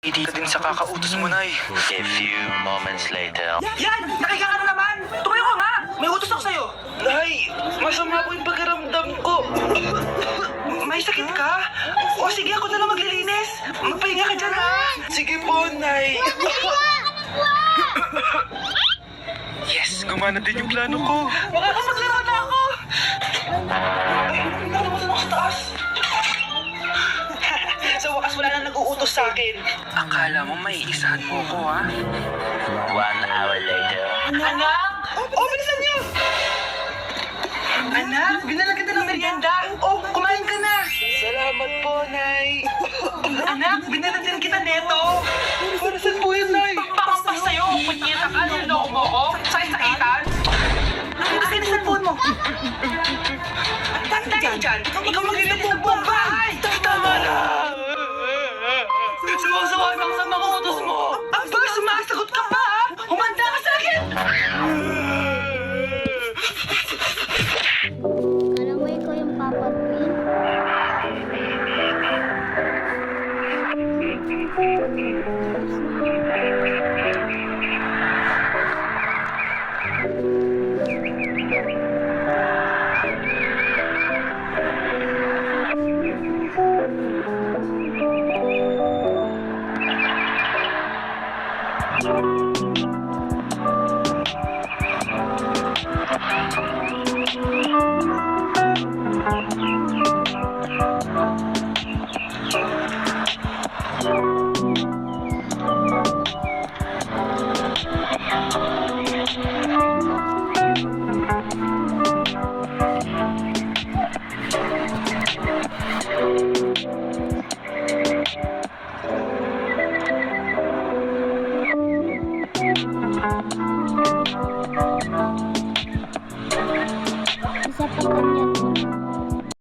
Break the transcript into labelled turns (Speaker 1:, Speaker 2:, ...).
Speaker 1: Hindi ka din sa kakautos mo, Nay.
Speaker 2: A few moments later.
Speaker 3: Yan! Nakiga ka na naman! Tumayo ka nga! May utos ako sa'yo!
Speaker 1: Nay, masama po yung pagkaramdam ko.
Speaker 3: May sakit ka? O sige, ako na lang maglilinis! Magpahinga ka dyan, ha?
Speaker 1: Sige po, Nay. Yes, gumana din yung plano ko.
Speaker 3: Makakapaglaro na ako! Ay, nakalimutan ako sa taas! Sa wakas wala na nag-uutos sa akin.
Speaker 1: Akala mo may isahan mo ko, ha?
Speaker 2: 1 hour later.
Speaker 3: Anak! Oh, bilisan niyo! Anak, binalan kita ng merienda. Oh, kumain ka na.
Speaker 1: Salamat po, Nay.
Speaker 3: Anak, binalan din kita neto.
Speaker 1: Para saan po yan, Nay?
Speaker 3: Pakaspas sa'yo. Punyeta ka, niloko mo ko. Sakit-sakitan. Akin na cellphone mo. Dahil dyan, ikaw maglilinis ng buong bahay.
Speaker 1: Tama na!
Speaker 3: Sumasawa lang sa mga utos mo. Aba, sumasagot ka pa, ha? Humanda ka sa akin.
Speaker 4: Alam mo, ikaw yung Papa Queen. Isa pa kanya to.